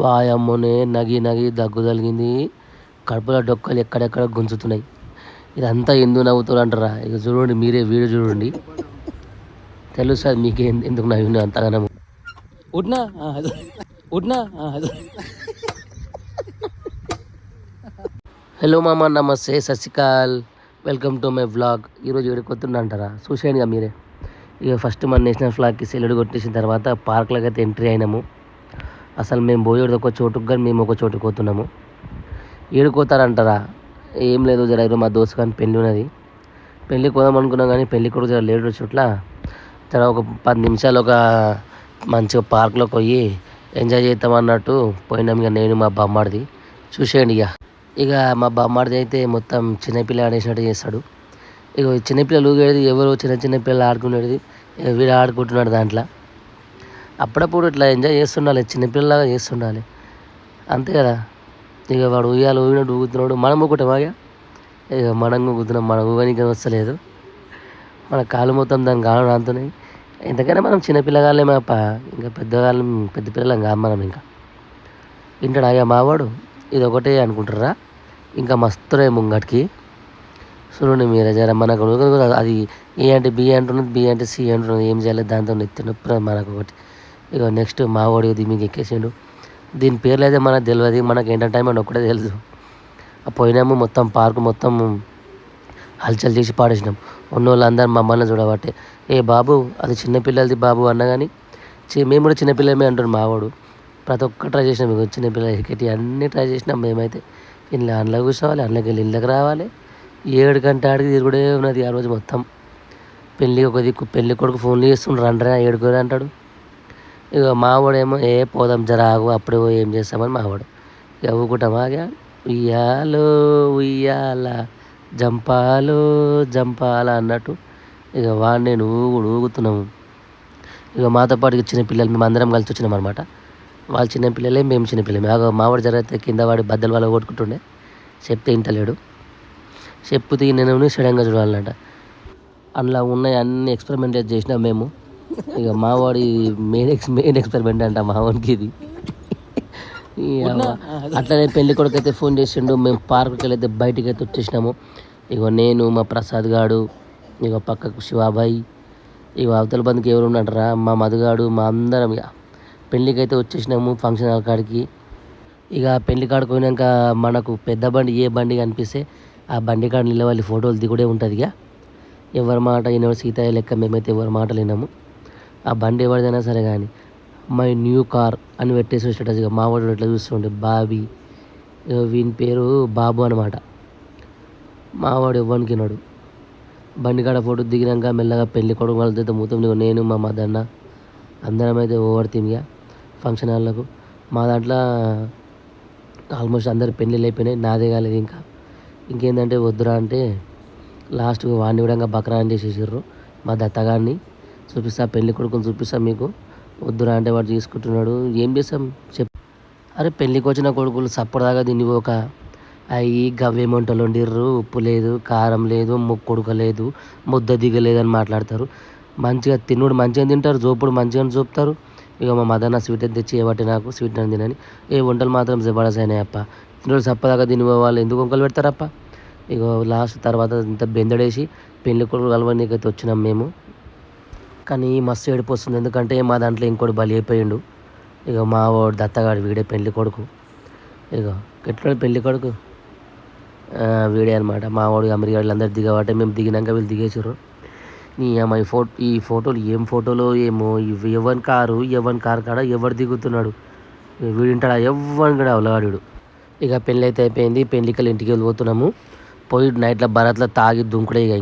వాయమ్మోనే నగి నగి దగ్గు తగిలింది. కడుపులో డొక్కలు ఎక్కడెక్కడ గుంజుతున్నాయి. ఇదంతా ఎందుకు నవ్వుతారు అంటారా? ఇక చూడండి, మీరే వీడియో చూడండి, తెలుస్తుంది మీకు ఎందుకు నవ్విన అంతగానము. ఉట్నా ఉట్నా హలో మామ, నమస్తే, సత్సికాల్, వెల్కమ్ టు మై వ్లాగ్. ఈరోజు ఏడుకొస్తుండ అంటారా? చూసేయండి ఇక మీరే. ఇక ఫస్ట్ మన నేషనల్ ఫ్లాగ్కి సెల్యూట్ కొట్టేసిన తర్వాత పార్క్లోకి అయితే ఎంట్రీ అయినాము. అసలు మేము పోయేది ఒక చోటుకు కానీ మేము ఒక చోటుకు పోతున్నాము. ఏడుకోతారంటారా? ఏం లేదు, జర మా దోస్తు కానీ పెళ్ళి ఉన్నది, పెళ్ళికి పోదాం అనుకున్నాం కానీ పెళ్ళి కూడా జర లేట్ చోట్ల జర ఒక 10 నిమిషాలు ఒక మంచిగా పార్క్లోకి పోయి ఎంజాయ్ చేద్దాం అన్నట్టు పోయినాం. ఇక నేను మా బామ్మాడిది చూసేయండి. ఇక మా బామ్మాడిది అయితే మొత్తం చిన్నపిల్ల ఆడేసినట్టు చేస్తాడు. ఇక చిన్నపిల్లలు ఊగేది ఎవరు చిన్న పిల్లలు ఆడుకునేది, వీడు ఆడుకుంటున్నాడు దాంట్లో. అప్పుడప్పుడు ఇట్లా ఎంజాయ్ చేస్తుండాలి, చిన్నపిల్లలాగా చేస్తుండాలి, అంతే కదా. ఇక వాడు ఊయాలు ఊగినట్టు ఊగుతున్నాడు, మనం ఒకటే బాగా ఇక మనం ఊగుతున్నాం. మన ఊగనికి వస్తలేదు, మన కాలు మొత్తం దాని కాలు అంతున్నాయి. ఎంతకైనా మనం చిన్నపిల్లగాళ్ళేమే అప్ప, ఇంకా పెద్ద పిల్లలం కాదు మనం. ఇంకా వింటాడు అయ్యా మావాడు, ఇది ఒకటే అనుకుంటారా? ఇంకా మస్తున్నాయి ముంగటికి. చూడండి మీరే జర మనకు అది ఏ అంటే బి అంటున్నది, బి అంటే సి అంటున్నది, ఏం చేయలేదు, దాంతో నెత్తి నొప్పి మనకు ఒకటి. ఇక నెక్స్ట్ మావాడు ఇది మీకు ఎక్కేసిండు. దీని పేర్లు అయితే మనకు తెలియదు, మనకి ఎంటర్టైన్మెంట్ ఒక్కటే తెలుసు. పోయినాము, మొత్తం పార్కు మొత్తం హల్చల్ చేసి పాడేసినాం. ఉన్నోళ్ళందరూ మమ్మల్ని చూడబట్టే, ఏ బాబు అది చిన్నపిల్లలది బాబు అన్న కానీ మేము కూడా చిన్నపిల్లలమే అంటాడు మావాడు. ప్రతి ఒక్క ట్రై చేసినాం, మీకు చిన్నపిల్లలు ఎక్కేటి అన్నీ ట్రై చేసినాం మేమైతే. ఇంట్లో అందులో కూర్చోవాలి, అందులోకి వెళ్ళి ఇళ్ళకి రావాలి, 7 గంటల ఆడికి తిరుగుడే ఉన్నది ఆ రోజు మొత్తం. పెళ్ళి ఒక దిక్కు, పెళ్ళి కొడుకు ఫోన్లు చేస్తుండ్రు, రండ్రా 7 అంటాడు. ఇక మావాడేమో పోదాం జర ఆగు, అప్పుడే ఏం చేస్తామని మావాడు. ఇక ఊకుంటామాగా, ఉయ్యాలో ఉయ్యాల జంపాలో జంపాల అన్నట్టు ఇక వాడిని నేను ఊగుతున్నాము. ఇక మాతో పాటు చిన్నపిల్లలు మేము అందరం కలిసి వచ్చినాం అనమాట. వాళ్ళు చిన్నపిల్లలే, మేము చిన్నపిల్లలే. మావాడు జరిగితే కింద వాడి బద్దలు వాళ్ళు కొట్టుకుంటుండే, చెప్తే ఇంటలేడు. చెప్పుతీ నేను సడన్గా చూడాలంట. అందులో ఉన్నాయి అన్ని ఎక్స్పెరిమెంట్ చేసినాం మేము. ఇక మావాడి మెయిన్ ఎక్స్పెరిమెంట్ అంట మావాడికి ఇది. అట్లనే పెళ్లి కొడుకు అయితే ఫోన్ చేసిండు, మేము పార్కుకి వెళ్ళైతే బయటికి అయితే వచ్చేసినాము. ఇక నేను, మా ప్రసాద్ గాడు, ఇక పక్కకు శివాబాయి, ఇక అవతల బంధుకి ఎవరు ఉన్నట్రా మా మధుగాడు, మా అందరం ఇక పెళ్ళికి అయితే వచ్చేసినాము ఫంక్షన్ హాల్ కాడికి. ఇక పెళ్లి కాడికి పోయినాక మనకు పెద్ద బండి ఏ బండి కనిపిస్తే ఆ బండి కాడ నిలవాలి, ఫోటోలు దిగుడే ఉంటుంది. ఇక ఎవరి మాట వినో సీతయ్య లెక్క మేమైతే ఎవరి మాటలు విన్నాము. ఆ బండి ఎవరిదైనా సరే కానీ మై న్యూ కార్ అని పెట్టేసి స్టేటస్. ఇక మావాడు ఇట్లా చూస్తుండే బాబీ, వీని పేరు బాబు అనమాట. మావాడు ఎవ్వనికి విన్నాడు. బండి కాడ ఫోటో దిగినాక మెల్లగా పెళ్లి కొడుకు వాళ్ళతో మొత్తం నేను మా మదన్న అందరం అయితే ఓవర్తీమ్ ఇక ఫంక్షన్ హాల్లకు. మా దాంట్లో ఆల్మోస్ట్ అందరు పెళ్ళిళ్ళు అయిపోయినాయి, నాదే కాలేదు. ఇంకేంటంటే వద్దురా అంటే లాస్ట్ వాడిని కూడా బక్రా అని చేసేసారు. మా దత్తగారిని చూపిస్తా, పెళ్లి కొడుకుని చూపిస్తా మీకు, వద్దురా అంటే వాడు తీసుకుంటున్నాడు. ఏం చేస్తాం అరే పెళ్ళికి వచ్చిన కొడుకులు సప్పటిదాకా తినిపోక అవి గవ్వేమంటలు వండిర్రు, ఉప్పు లేదు, కారం లేదు, ముక్కుడుక లేదు, ముద్ద దిగలేదు అని మాట్లాడతారు. మంచిగా తిన్నుడు మంచిగా తింటారు, జోపుడు మంచిగా చూపుతారు. ఇక మా మదన్న స్వీట్ అని తెచ్చి ఏబట్టి నాకు స్వీట్ అని తినని, ఏ వంటలు మాత్రం జబర్దస్త్ అయినాయి అప్ప. తినడు సప్పదాకా తినిపోవాలి, ఎందుకు వంకలు పెడతారప్ప. ఇక లాస్ట్ తర్వాత ఇంత బెందడేసి పెళ్లి కొడుకు కలవనీకైతే వచ్చినాం మేము. కానీ మస్తు ఏడుపు వస్తుంది, ఎందుకంటే మా దాంట్లో ఇంకోటి బలి అయిపోయిండు. ఇక మా వాడు దత్తగాడు, వీడే పెళ్లి కొడుకు. ఇక ఎట్లాడు పెళ్లి కొడుకు వీడే అనమాట. మా వాడు అమెరికాడు అందరు దిగబట్టే మేము దిగినాక వీళ్ళు దిగేసారు. ఈ ఫోటోలు ఏం ఫోటోలో ఏమో, ఇవి ఎవరి కారు కాడ ఎవరు దిగుతున్నాడు, వీడింటాడా ఎవరిని కూడా అవలగాడు. ఇక పెళ్ళి అయితే అయిపోయింది, పెళ్ళికల్ ఇంటికి వెళ్ళిపోతున్నాము. పోయి నైట్లో బరాత్లో తాగి దుంకుడే. ఇక